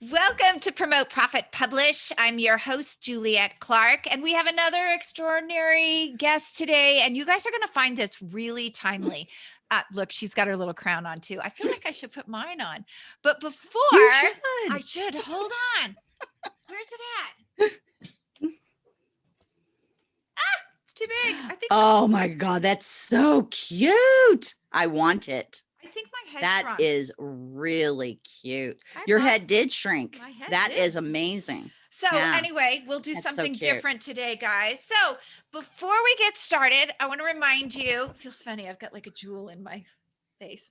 Welcome to Promote, Profit, Publish. I'm your host, Juliet Clark, and we have another extraordinary guest today, and you guys are going to find this really timely. Look, she's got her little crown on too. I feel like I should put mine on, but before You should. I should, hold on. Where's it at? It's too big. I think. Oh my God, that's so cute. I want it. I think my head That shrunk. is really cute. Your head did shrink. My head That did. is amazing. So Yeah. anyway, we'll do That's so something cute. different today, guys. So before we get started, I want to remind you, it feels funny. I've got like a jewel in my face.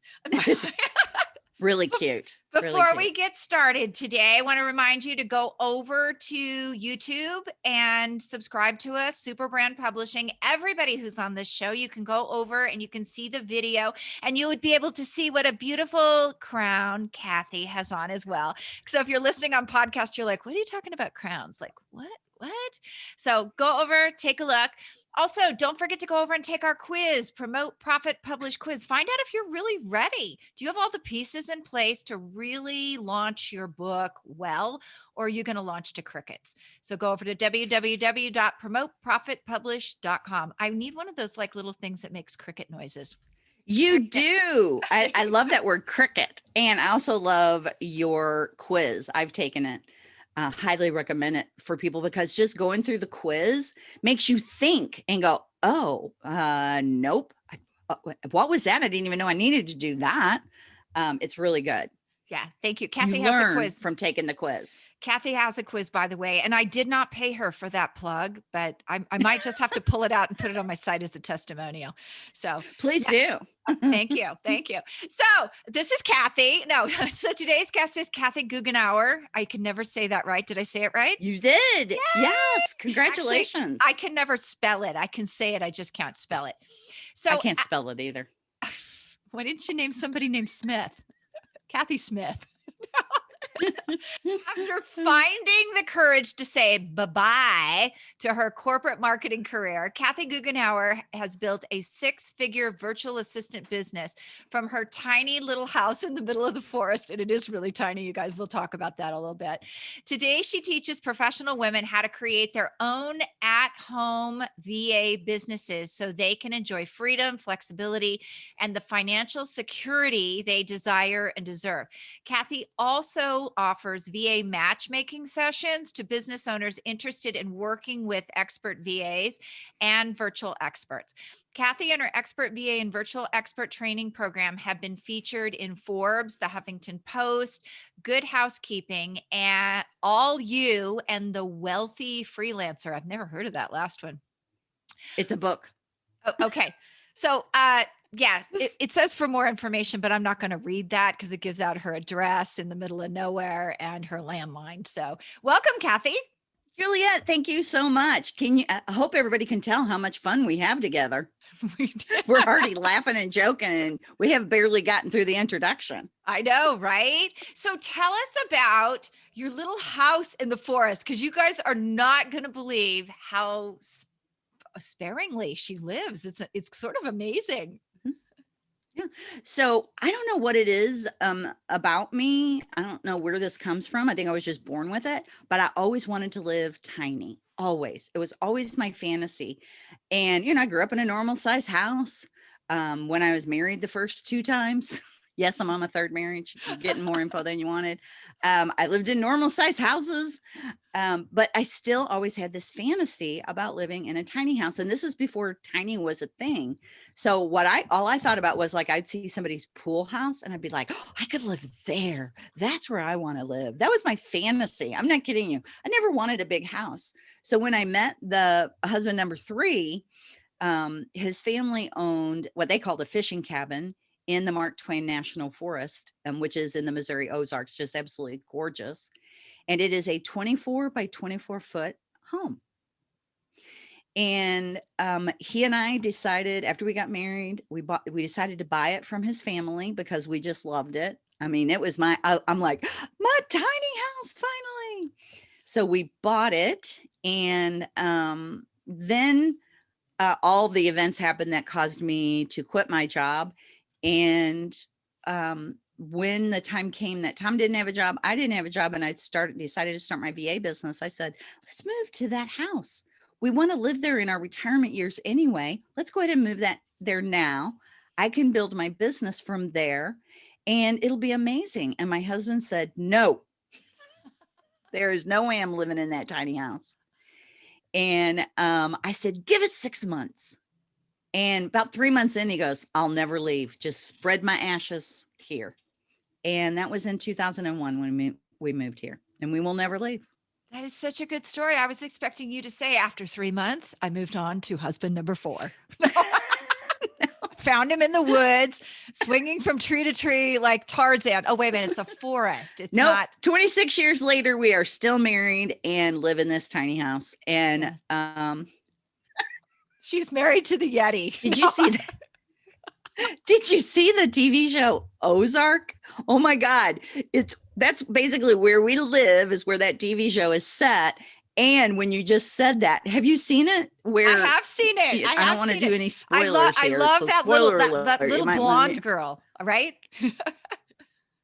Really cute. Before we get started today, I want to remind you to go over to YouTube and subscribe to us, Super Brand Publishing. Everybody who's on this show, you can go over and you can see the video, and you would be able to see what a beautiful crown Kathy has on as well. So if you're listening on podcast, you're like, what are you talking about crowns? Like, what? So go over, take a look. Also, don't forget to go over and take our quiz, Promote, Profit, Publish quiz. Find out if you're really ready. Do you have all the pieces in place to really launch your book well, or are you going to launch to crickets? So go over to www.promoteprofitpublish.com. I need one of those like little things that makes cricket noises. You do. I love that word cricket. And I also love your quiz. I've taken it. Highly recommend it for people because just going through the quiz makes you think and go, oh, nope. What was that? I didn't even know I needed to do that. It's really good. Yeah, thank you. Kathy You has a learn quiz from taking the quiz. Kathy has a quiz, by the way, and I did not pay her for that plug, but I might just have to pull it out and put it on my site as a testimonial. So please do. Thank you. Thank you. So this is Kathy. No, so today's guest is Kathy Goughenour. I can never say that right. Did I say it right? You did. Yay! Yes. Congratulations. Actually, I can never spell it. I can say it. I just can't spell it. So I can't spell it either. Why didn't you name somebody named Smith? Kathy Smith. After finding the courage to say bye-bye to her corporate marketing career, Kathy Goughenour has built a 6-figure virtual assistant business from her tiny little house in the middle of the forest. And it is really tiny, you guys. We'll talk about that a little bit. Today, she teaches professional women how to create their own at-home VA businesses so they can enjoy freedom, flexibility, and the financial security they desire and deserve. Kathy also offers VA matchmaking sessions to business owners interested in working with expert VAs and virtual experts. Kathy and her expert VA and virtual expert training program have been featured in Forbes, the Huffington Post, Good Housekeeping, and All You and the Wealthy Freelancer. I've never heard of that last one. It's a book. Oh, okay. So, yeah, it says for more information, but I'm not going to read that because it gives out her address in the middle of nowhere and her landline. So welcome, Kathy. Juliet, thank you so much. I hope everybody can tell how much fun we have together. We're already laughing and joking, and we have barely gotten through the introduction. I know, right? So tell us about your little house in the forest, because you guys are not going to believe how sparingly she lives. It's sort of amazing. Yeah. So I don't know what it is about me. I don't know where this comes from. I think I was just born with it, but I always wanted to live tiny. Always. It was always my fantasy. And, I grew up in a normal size house. When I was married the first 2 times, yes, I'm on my 3rd marriage. You're getting more info than you wanted. I lived in normal size houses, but I still always had this fantasy about living in a tiny house. And this is before tiny was a thing. So all I thought about was like, I'd see somebody's pool house and I'd be like, oh, I could live there. That's where I want to live. That was my fantasy. I'm not kidding you. I never wanted a big house. So when I met the husband number 3, his family owned what they called a fishing cabin in the Mark Twain National Forest, which is in the Missouri Ozarks, just absolutely gorgeous. And it is a 24 by 24 foot home. And he and I decided after we got married, we decided to buy it from his family because we just loved it. I mean, it was I'm like, my tiny house finally. So we bought it. And then all the events happened that caused me to quit my job. And when the time came that Tom didn't have a job, I didn't have a job, and I decided to start my VA business, I said, let's move to that house. We want to live there in our retirement years anyway. Let's go ahead and move that there now. I can build my business from there and it'll be amazing. And my husband said, no, there is no way I'm living in that tiny house. And I said, give it 6 months. And about 3 months in, he goes, I'll never leave. Just spread my ashes here. And that was in 2001 when we moved here, and we will never leave. That is such a good story. I was expecting you to say after 3 months, I moved on to husband number 4. Found him in the woods, swinging from tree to tree like Tarzan. Oh, wait a minute. It's a forest. It's not. 26 years later, we are still married and live in this tiny house. And she's married to the Yeti. Did you see that? Did you see the TV show Ozark? Oh my God. That's basically where we live, is where that TV show is set. And when you just said that, have you seen it? Where I have seen it. I don't want to do any spoilers I here. love So that little blonde girl, right?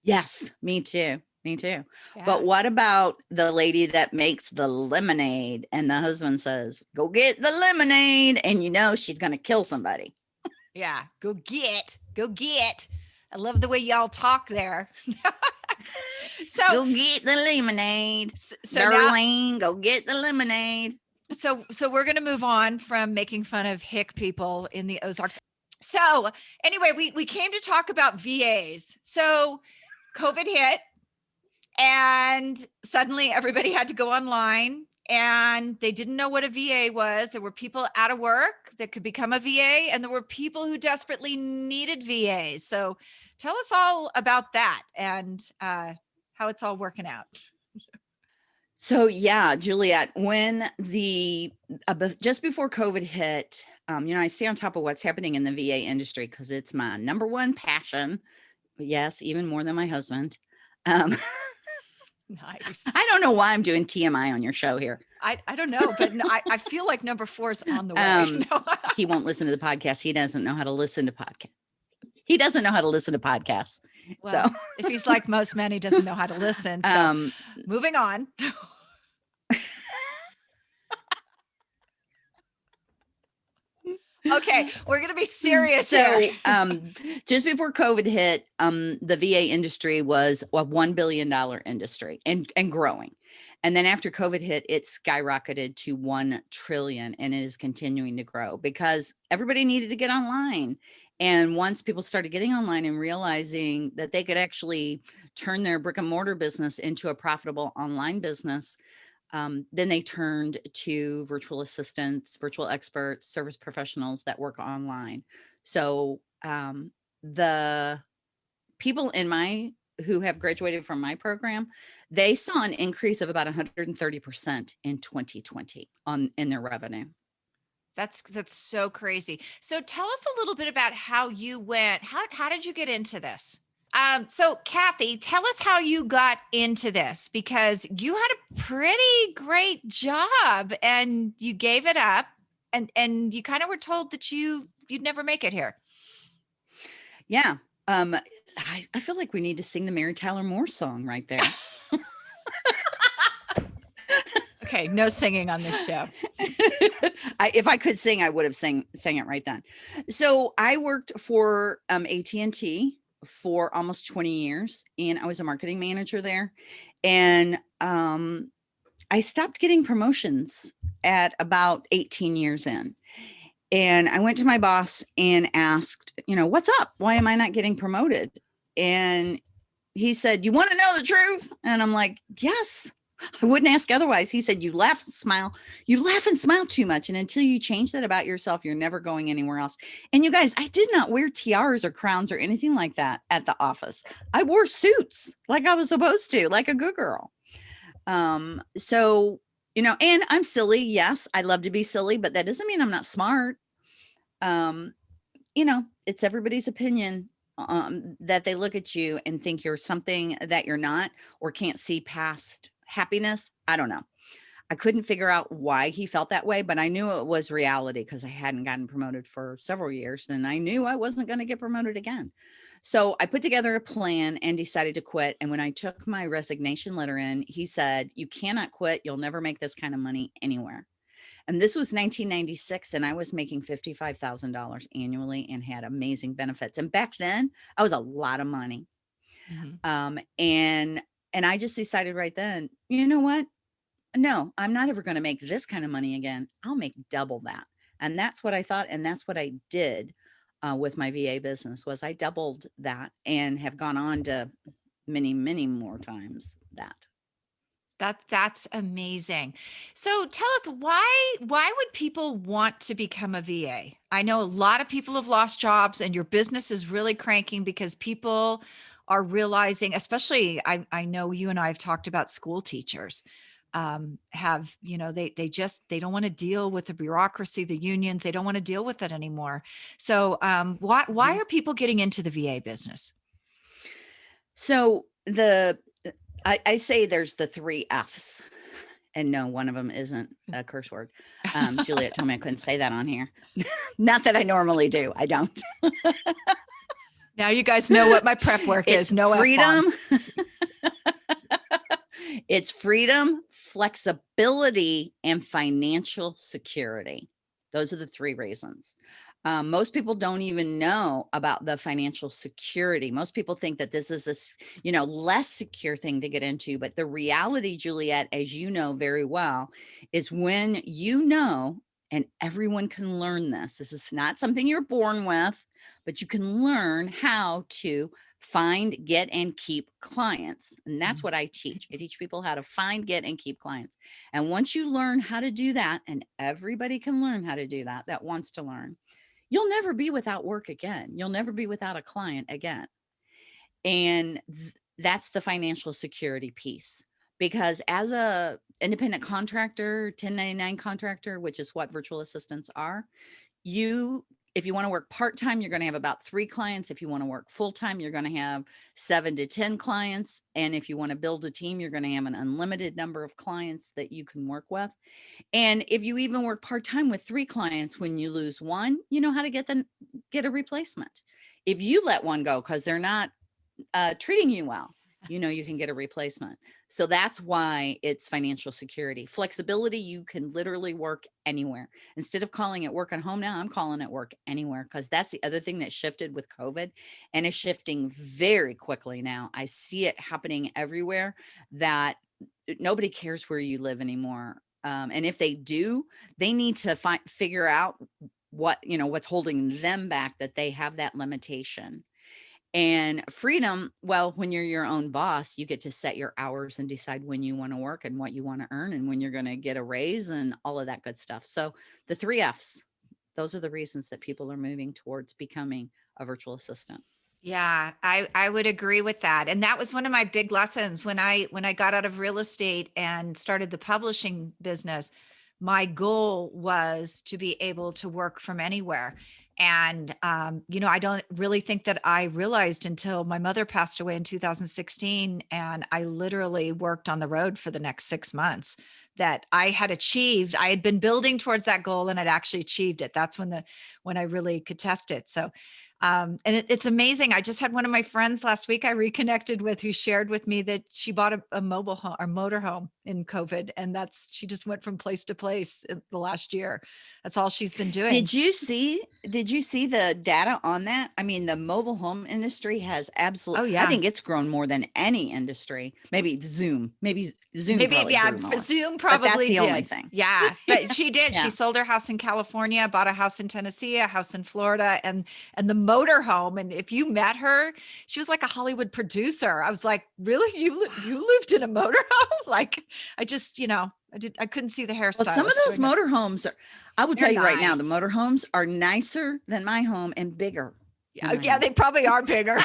Yes, me too. Yeah. But what about the lady that makes the lemonade and the husband says, go get the lemonade, and she's going to kill somebody? Yeah, go get. I love the way y'all talk there. So go get the lemonade. Darlene, go get the lemonade. So we're going to move on from making fun of hick people in the Ozarks. So anyway, we came to talk about VAs. So COVID hit and suddenly everybody had to go online, and they didn't know what a VA was. There were people out of work that could become a VA, and there were people who desperately needed VAs. So tell us all about that and how it's all working out. So yeah, Juliet, when just before COVID hit, I stay on top of what's happening in the VA industry because it's my number one passion. But yes, even more than my husband. Nice. I don't know why I'm doing TMI on your show here. I don't know, but I feel like number 4 is on the way. He won't listen to the podcast. He doesn't know how to listen to podcasts. He doesn't know how to listen to podcasts. Well, so if he's like most men, he doesn't know how to listen. So moving on. Okay, we're going to be serious here. Just before COVID hit, the VA industry was a $1 billion industry and growing. And then after COVID hit, it skyrocketed to 1 trillion, and it is continuing to grow because everybody needed to get online. And once people started getting online and realizing that they could actually turn their brick and mortar business into a profitable online business, then they turned to virtual assistants, virtual experts, service professionals that work online. So the people who have graduated from my program, they saw an increase of about 130% in 2020 in their revenue. That's so crazy. So tell us a little bit about how you went. How did you get into this? So Kathy, tell us how you got into this, because you had a pretty great job and you gave it up, and you kind of were told that you'd never make it here. Yeah. I feel like we need to sing the Mary Tyler Moore song right there. Okay, no singing on this show. If I could sing, I would have sang it right then. So I worked for AT&T for almost 20 years, and I was a marketing manager there. And I stopped getting promotions at about 18 years in. And I went to my boss and asked, what's up? Why am I not getting promoted? And he said, you want to know the truth? And I'm like, yes, I wouldn't ask otherwise. He said, you laugh and smile too much. And until you change that about yourself, you're never going anywhere else. And you guys, I did not wear tiaras or crowns or anything like that at the office. I wore suits like I was supposed to, like a good girl. So, and I'm silly. Yes, I love to be silly, but that doesn't mean I'm not smart. It's everybody's opinion that they look at you and think you're something that you're not, or can't see past happiness. I don't know. I couldn't figure out why he felt that way, but I knew it was reality because I hadn't gotten promoted for several years and I knew I wasn't going to get promoted again. So I put together a plan and decided to quit. And when I took my resignation letter in, he said, "You cannot quit. You'll never make this kind of money anywhere." And this was 1996, and I was making $55,000 annually and had amazing benefits. And back then, I was a lot of money. Mhm. Um, and and I just decided right then, you know what? No, I'm not ever going to make this kind of money again. I'll make double that. And that's what I thought, and that's what I did with my VA business. Was I doubled that and have gone on to many, many more times that. That's amazing. So tell us why would people want to become a VA? I know a lot of people have lost jobs and your business is really cranking because people are realizing, especially I know you and I have talked about school teachers have, they don't want to deal with the bureaucracy, the unions, they don't want to deal with it anymore. So why Mhm. are people getting into the VA business? So I say there's the three F's, and no, one of them isn't a curse word. Juliet told me I couldn't say that on here. Not that I normally do. I don't. Now you guys know what my prep work It's is. No freedom. F-bombs. It's freedom, flexibility, and financial security. Those are the three reasons. Most people don't even know about the financial security. Most people think that this is less secure thing to get into. But the reality, Juliet, as you know very well, is when you know, and everyone can learn this. This is not something you're born with, but you can learn how to find, get, and keep clients. And that's what I teach. I teach people how to find, get, and keep clients. And once you learn how to do that, and everybody can learn how to do that, that wants to learn, you'll never be without work again. You'll never be without a client again. And that's the financial security piece. Because as a independent contractor, 1099 contractor, which is what virtual assistants are, if you want to work part-time, you're going to have about 3 clients. If you want to work full-time, you're going to have 7 to 10 clients. And if you want to build a team, you're going to have an unlimited number of clients that you can work with. And if you even work part-time with 3 clients, when you lose one, you know how to get a replacement. If you let one go because they're not treating you well, you can get a replacement. So that's why it's financial security. Flexibility, you can literally work anywhere. Instead of calling it work at home now, I'm calling it work anywhere, because that's the other thing that shifted with COVID and is shifting very quickly now. I see it happening everywhere, that nobody cares where you live anymore. And if they do, they need to figure out what's holding them back, that they have that limitation. And freedom, well, when you're your own boss, you get to set your hours and decide when you want to work and what you want to earn and when you're going to get a raise and all of that good stuff. So the 3 F's, those are the reasons that people are moving towards becoming a virtual assistant. Yeah, I would agree with that. And that was one of my big lessons when I got out of real estate and started the publishing business. My goal was to be able to work from anywhere. And I don't really think that I realized until my mother passed away in 2016 and I literally worked on the road for the next 6 months, that I had been building towards that goal and I'd actually achieved it. That's when I really could test it. So and it's amazing. I just had one of my friends last week I reconnected with, who shared with me that she bought a mobile home or motor home in COVID. And she just went from place to place in the last year. That's all she's been doing. Did you see the data on that? I mean, the mobile home industry has Oh I yeah. think it's grown more than any industry. Maybe Zoom Maybe, probably yeah, grew more, Zoom but that's probably the only did. thing. Yeah, but she did. She Yeah. sold her house in California, bought a house in Tennessee, a house in Florida, and the motor home. And if you met her, she was like a Hollywood producer. I was like, really? You lived in a motor home? Like, I couldn't see the Well, some of hairstylist those doing it. motorhomes I will They're tell you right now, the nice. motorhomes are nicer than my home and bigger Yeah, than my yeah, home. they probably are bigger.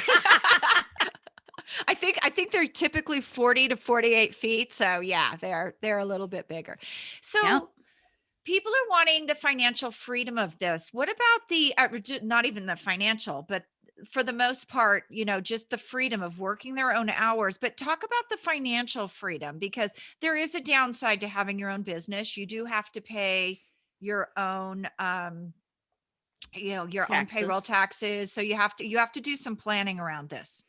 I think they're typically 40 to 48 feet. So yeah, they're a little bit bigger. Yeah. So people are wanting the financial freedom of this. What about not even the financial, but for the most part, just the freedom of working their own hours. But talk about the financial freedom, because there is a downside to having your own business. You do have to pay your own, your own payroll Taxes. taxes. So you have to do some planning around this.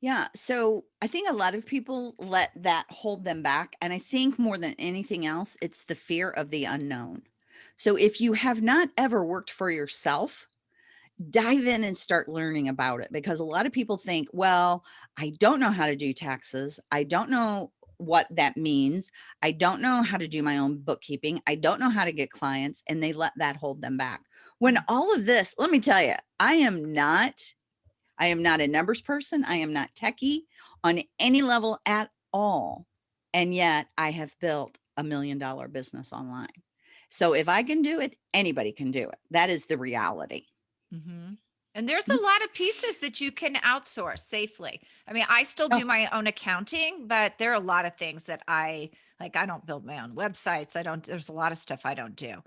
Yeah. So I think a lot of people let that hold them back. And I think more than anything else, it's the fear of the unknown. So if you have not ever worked for yourself, dive in and start learning about it, because a lot of people think, well, I don't know how to do taxes. I don't know what that means. I don't know how to do my own bookkeeping. I don't know how to get clients, and they let that hold them back. When all of this, let me tell you, I am not a numbers person. I am not techie on any level at all. And yet I have built $1 million business online. So if I can do it, anybody can do it. That is the reality. Mhm. And there's a lot of pieces that you can outsource safely. I mean, I still Oh, do my own accounting, but there are a lot of things that I like. I don't build my own websites. There's a lot of stuff I don't do.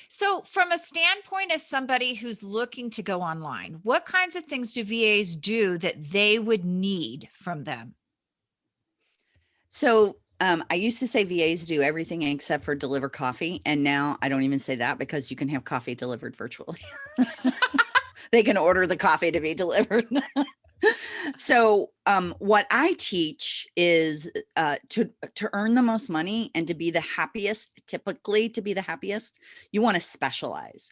So, from a standpoint of somebody who's looking to go online, what kinds of things do VAs do that they would need from them? so I used to say VAs do everything except for deliver coffee. And now I don't even say that, because you can have coffee delivered virtually. They can order the coffee to be delivered. So what I teach is to earn the most money and to be the happiest. Typically, to be the happiest, you want to specialize,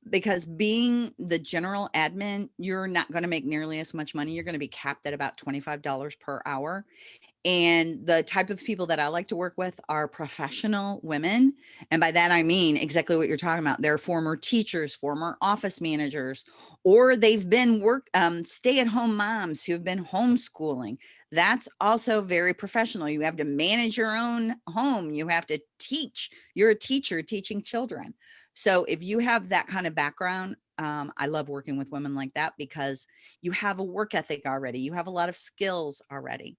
because being the general admin, you're not going to make nearly as much money. You're going to be capped at about $25 per hour. And the type of people that I like to work with are professional women. And by that, I mean exactly what you're talking about. They're former teachers, former office managers, or they've been stay-at-home moms who have been homeschooling. That's also very professional. You have to manage your own home. You have to teach. You're a teacher teaching children. So if you have that kind of background, I love working with women like that, because you have a work ethic already. You have a lot of skills already.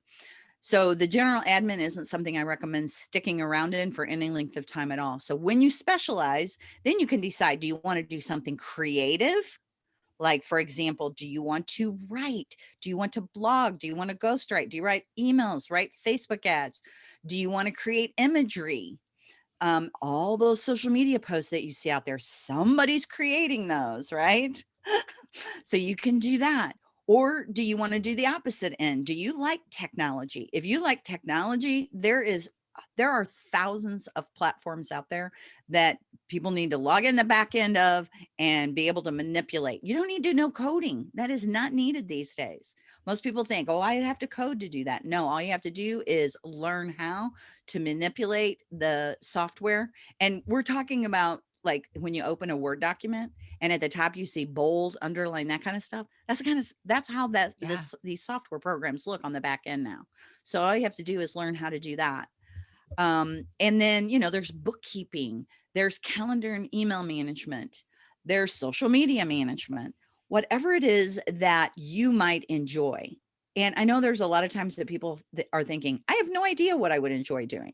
So the general admin isn't something I recommend sticking around in for any length of time at all. So when you specialize, then you can decide, do you want to do something creative? Like, for example, do you want to write? Do you want to blog? Do you want to ghostwrite? Do you write emails, write Facebook ads? Do you want to create imagery? All those social media posts that you see out there, somebody's creating those, right? So you can do that. Or do you want to do the opposite end? Do you like technology? If you like technology, there are thousands of platforms out there that people need to log in the back end of and be able to manipulate. You don't need to know coding. That is not needed these days. Most people think, oh, I have to code to do that. No, all you have to do is learn how to manipulate the software. And we're talking about, like, when you open a Word document and at the top you see bold, underline, that kind of stuff. That's how Yeah. these software programs look on the back end now. So all you have to do is learn how to do that. And then, there's bookkeeping, there's calendar and email management, there's social media management, whatever it is that you might enjoy. And I know there's a lot of times that people that are thinking, I have no idea what I would enjoy doing.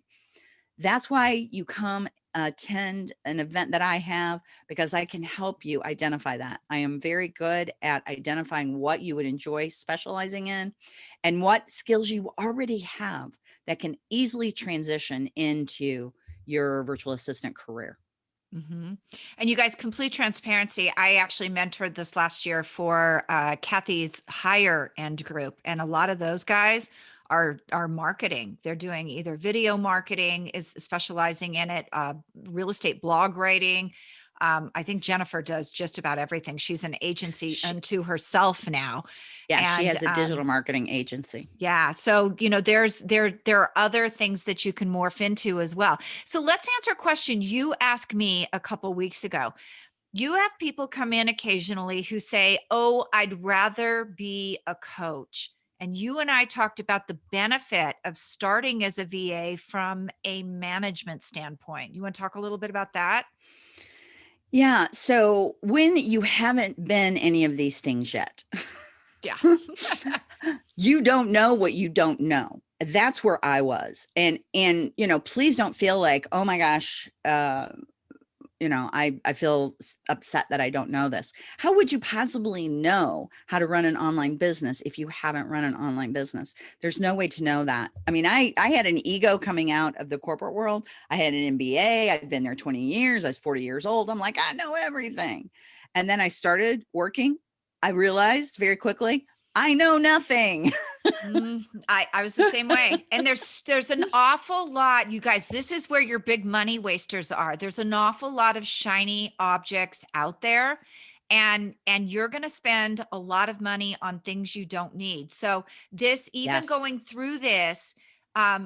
That's why you come attend an event that I have, because I can help you identify that. I am very good at identifying what you would enjoy specializing in and what skills you already have that can easily transition into your virtual assistant career. hmm And you guys, complete transparency. I actually mentored this last year for Kathy's higher end group, and a lot of those guys are marketing. They're doing either video marketing, is specializing in it, real estate blog writing. I think Jennifer does just about everything. She's an agency She, unto herself now, yeah, she and has a digital marketing agency. yeah. So, there are other things that you can morph into as well. So let's answer a question you asked me a couple weeks ago. You have people come in occasionally who say, "Oh, I'd rather be a coach." And you and I talked about the benefit of starting as a VA from a management standpoint. You want to talk a little bit about that? Yeah. So when you haven't been any of these things yet, Yeah. you don't know what you don't know. That's where I was. And please don't feel like, oh my gosh, I feel upset that I don't know this. How would you possibly know how to run an online business if you haven't run an online business? There's no way to know that. I mean, I had an ego coming out of the corporate world. I had an MBA. I'd been there 20 years. I was 40 years old. I'm like, I know everything. And then I started working. I realized very quickly, I know nothing. I was the same way. And there's an awful lot, you guys, this is where your big money wasters are. There's an awful lot of shiny objects out there. And you're going to spend a lot of money on things you don't need. So even Yes. going through this,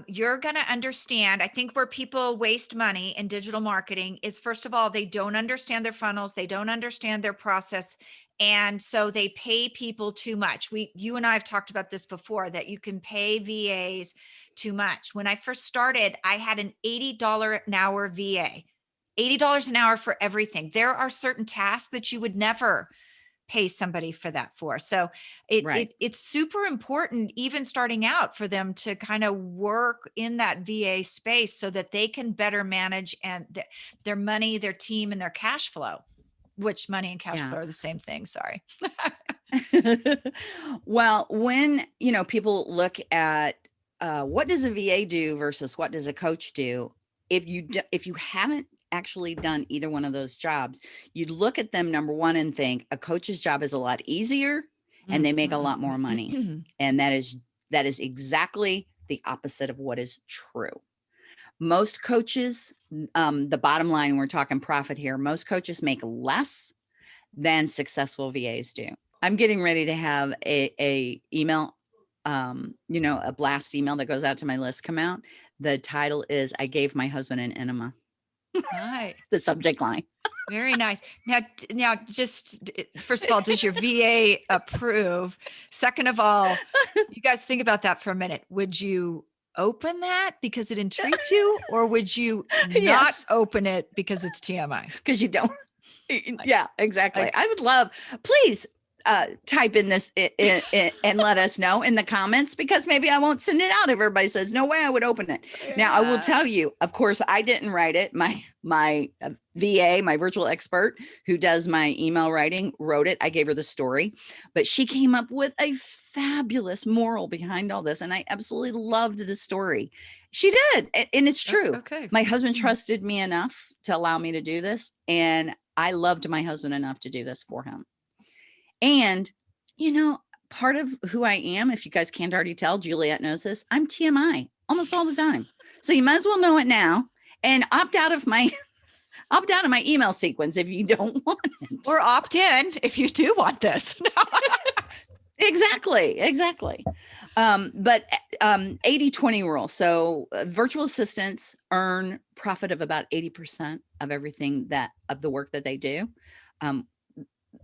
you're going to understand, I think where people waste money in digital marketing is, first of all, they don't understand their funnels. They don't understand their process. And so they pay people too much. You and I have talked about this before, that you can pay VAs too much. When I first started, I had an $80 an hour VA, $80 an hour for everything. There are certain tasks that you would never pay somebody for that for. So it's super important, even starting out, for them to kind of work in that VA space so that they can better manage their money, their team, and their cash flow. Which money and cash flow are the same thing. Sorry. Well, when, people look at what does a VA do versus what does a coach do? If you haven't actually done either one of those jobs, you'd look at them, number one, and think a coach's job is a lot easier and they make a lot more money. And that is exactly the opposite of what is true. Most coaches, the bottom line, we're talking profit here, most coaches make less than successful VAs do. I'm getting ready to have a email, a blast email that goes out to my list come out. The title is, I gave my husband an enema. Right. The subject line. Very nice. Now, just first of all, does your VA approve? Second of all, you guys think about that for a minute. Would you open that because it intrigued you, or would you not open it because it's TMI? Because you don't. Yeah, exactly. I would love, please type in this and let us know in the comments, because maybe I won't send it out if everybody says no way I would open it. Yeah. Now I will tell you, of course, I didn't write it. My VA, my virtual expert who does my email writing, wrote it. I gave her the story, but she came up with a fabulous moral behind all this. And I absolutely loved the story. She did. And it's true. Okay. My husband trusted me enough to allow me to do this. And I loved my husband enough to do this for him. And, part of who I am, if you guys can't already tell, Juliet knows this, I'm TMI almost all the time. So you might as well know it now and opt out of my email sequence if you don't want it. Or opt in if you do want this. Exactly. But 80-20 rule. So virtual assistants earn profit of about 80% of everything of the work that they do.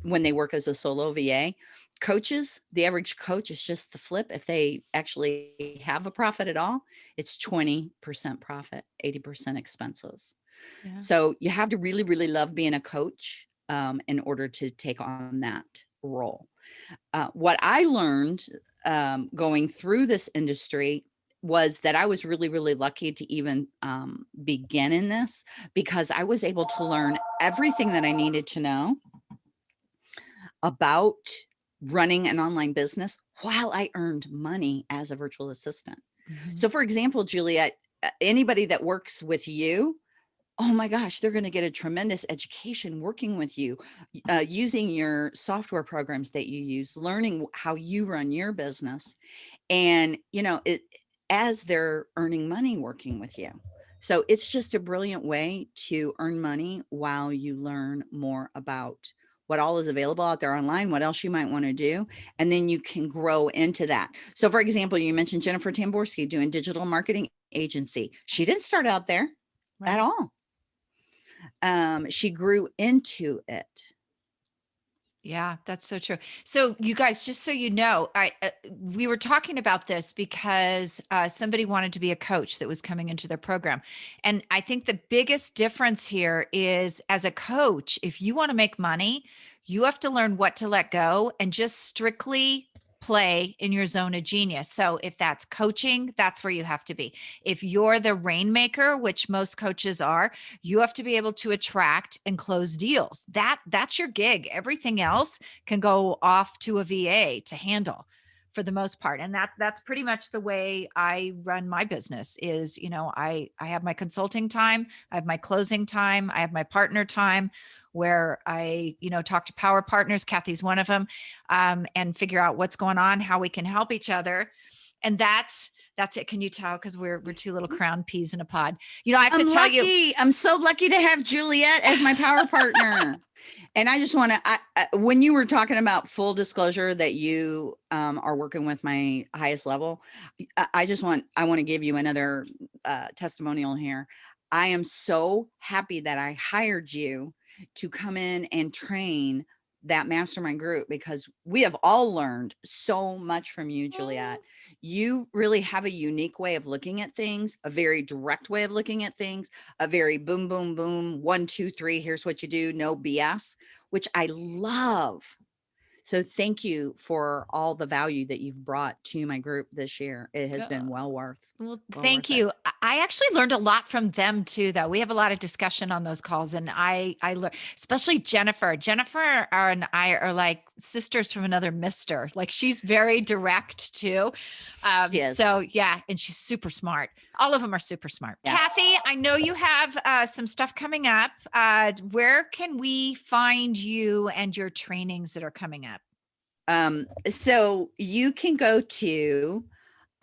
When they work as a solo VA. Coaches, the average coach is just the flip. If they actually have a profit at all, it's 20% profit, 80% expenses. Yeah. So you have to really, really love being a coach in order to take on that role. What I learned going through this industry was that I was really, really lucky to even begin in this, because I was able to learn everything that I needed to know about running an online business while I earned money as a virtual assistant. Mm-hmm. So for example, Juliet, anybody that works with you, oh my gosh, they're going to get a tremendous education working with you, using your software programs that you use, learning how you run your business. And, as they're earning money working with you. So it's just a brilliant way to earn money while you learn more about what all is available out there online, what else you might want to do. And then you can grow into that. So for example, you mentioned Jennifer Tamborski doing digital marketing agency. She didn't start out there at all. She grew into it. Yeah, that's so true. So you guys, just so you know, we were talking about this because somebody wanted to be a coach that was coming into their program. And I think the biggest difference here is, as a coach, if you want to make money, you have to learn what to let go and just strictly play in your zone of genius. So if that's coaching, that's where you have to be. If you're the rainmaker, which most coaches are, you have to be able to attract and close deals. That's your gig. Everything else can go off to a VA to handle for the most part. And that's pretty much the way I run my business is, I have my consulting time, I have my closing time, I have my partner time where I, talk to power partners. Kathy's one of them, and figure out what's going on, how we can help each other. And that's it. Can you tell? Because we're two little crown peas in a pod. I have to tell you, I'm so lucky to have Juliet as my power partner. And I just want to, when you were talking about full disclosure that you are working with my highest level, I want to give you another testimonial here. I am so happy that I hired you to come in and train that mastermind group, because we have all learned so much from you, Juliet. You really have a unique way of looking at things, a very direct way of looking at things, a very boom, boom, boom, 1, 2, 3, here's what you do, no BS, which I love. So thank you for all the value that you've brought to my group this year. It has been well worth. Well, thank you. I actually learned a lot from them too, though. We have a lot of discussion on those calls, and I learned, especially Jennifer. Jennifer and I are like sisters from another mister. Like, she's very direct too. So yeah, and she's super smart. All of them are super smart. Yes. Kathy, I know you have some stuff coming up. Where can we find you and your trainings that are coming up? So you can go to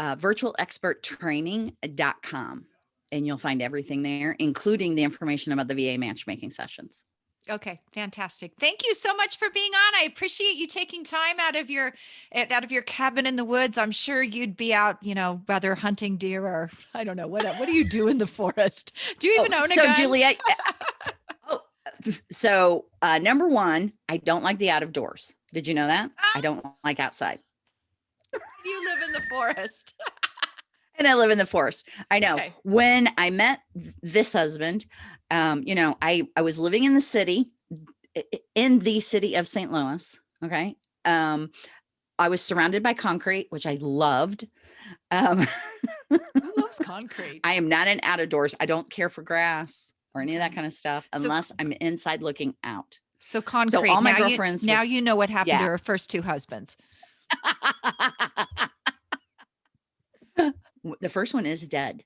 virtualexperttraining.com, and you'll find everything there, including the information about the VA matchmaking sessions. Okay, fantastic. Thank you so much for being on. I appreciate you taking time out of your cabin in the woods. I'm sure you'd be out, whether hunting deer or I don't know what do you do in the forest? Do you even own a gun? So Juliet, number one, I don't like the out of doors. Did you know that? I don't like outside. You live in the forest. And I live in the forest. I know. Okay. When I met this husband, I was living in the city of St. Louis. Okay. I was surrounded by concrete, which I loved. Who loves concrete? I am not an out of doors. I don't care for grass or any of that kind of stuff unless I'm inside looking out. So concrete. So all my girlfriends. Now you know what happened to her first two husbands. The first one is dead.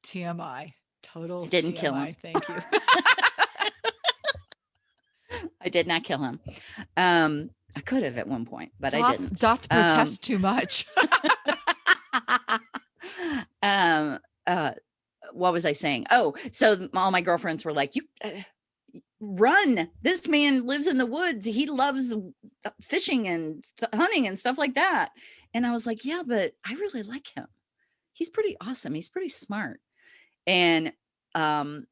TMI. Total. I didn't TMI. Kill him. Thank you. I did not kill him. I could have at one point, but I didn't. Doth protest too much. What was I saying? Oh, so all my girlfriends were like, you run. This man lives in the woods. He loves fishing and hunting and stuff like that. And I was like, yeah, but I really like him. He's pretty awesome. He's pretty smart. And I'm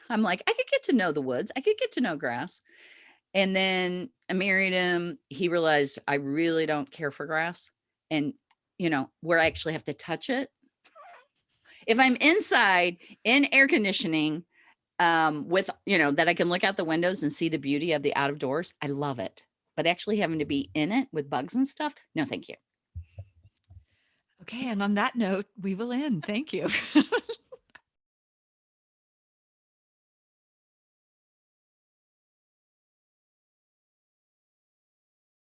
like, I could get to know the woods. I could get to know grass. And then I married him. He realized I really don't care for grass. And, where I actually have to touch it. If I'm inside in air conditioning, with, that I can look out the windows and see the beauty of the out of doors, I love it. But actually having to be in it with bugs and stuff, no, thank you. Okay. And on that note, we will end. Thank you.